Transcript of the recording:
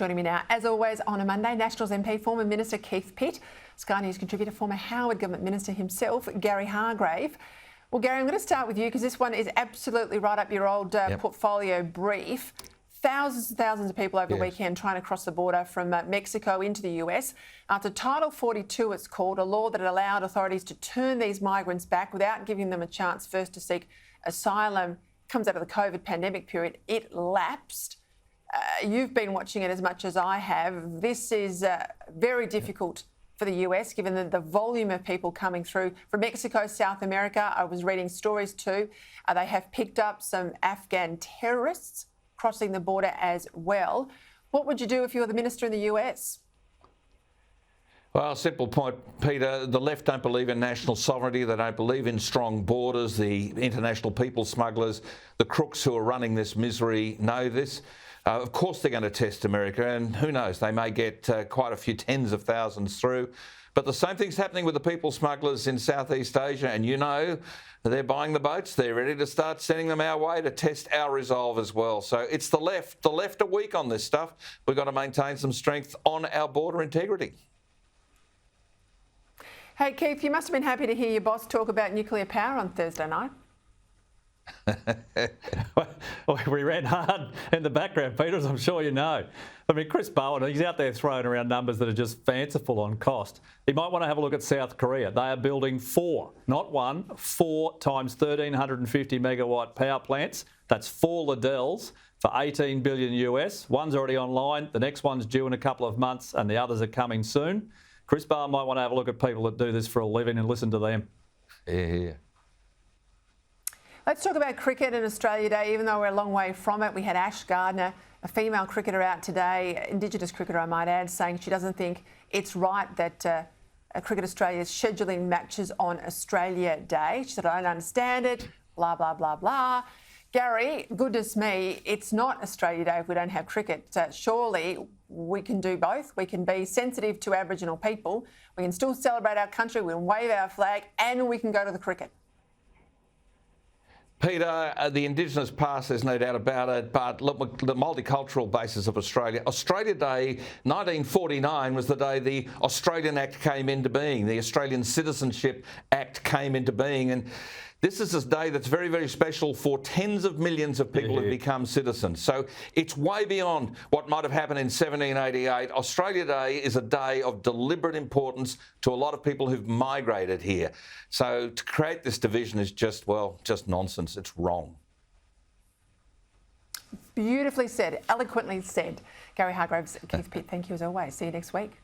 Joining me now, as always, on a Monday, Nationals MP, former Minister Keith Pitt, Sky News contributor, former Howard Government Minister himself, Gary Hardgrave. Well, Gary, I'm going to start with you because this one is absolutely right up your old portfolio brief. Thousands and thousands of people over the weekend trying to cross the border from Mexico into the US. After Title 42, it's called, a law that allowed authorities to turn these migrants back without giving them a chance first to seek asylum. Comes out of the COVID pandemic period. It lapsed. You've been watching it as much as I have. This is very difficult for the US, given the volume of people coming through from Mexico, South America. I was reading stories too. They have picked up some Afghan terrorists crossing the border as well. What would you do if you were the minister in the US? Well, simple point, Peter. The left don't believe in national sovereignty. They don't believe in strong borders. The international people smugglers, the crooks who are running this misery know this. Of course they're going to test America, and who knows, they may get quite a few tens of thousands through. But the same thing's happening with the people smugglers in Southeast Asia, and you know they're buying the boats. They're ready to start sending them our way to test our resolve as well. So it's the left. The left are weak on this stuff. We've got to maintain some strength on our border integrity. Hey, Keith, you must have been happy to hear your boss talk about nuclear power on Thursday night. We ran hard in the background, Peter, as I'm sure you know. I mean, Chris Bowen, he's out there throwing around numbers that are just fanciful on cost. He might want to have a look at South Korea. They are building 4, not 1, 4 times 1,350 megawatt power plants. That's 4 Liddells for 18 billion US. One's already online. The next one's due in a couple of months, and the others are coming soon. Chris Bowen might want to have a look at people that do this for a living and listen to them. Yeah. Let's talk about cricket in Australia Day. Even though we're a long way from it, we had Gardner, a female cricketer, out today, Indigenous cricketer I might add, saying she doesn't think it's right that Cricket Australia is scheduling matches on Australia Day. She said, I don't understand it, blah, blah, blah, blah. Gary, goodness me, it's not Australia Day if we don't have cricket. Surely we can do both. We can be sensitive to Aboriginal people. We can still celebrate our country. We can wave our flag and we can go to the cricket. Peter, the Indigenous past, there's no doubt about it, but look, the multicultural basis of Australia. Australia Day 1949 was the day the Australian Act came into being, the Australian Citizenship Act came into being, and this is a day that's very, very special for tens of millions of people who've become citizens. So it's way beyond what might have happened in 1788. Australia Day is a day of deliberate importance to a lot of people who've migrated here. So to create this division is just, well, just nonsense. It's wrong. Beautifully said, eloquently said. Gary Hardgrave, Keith Pitt, thank you as always. See you next week.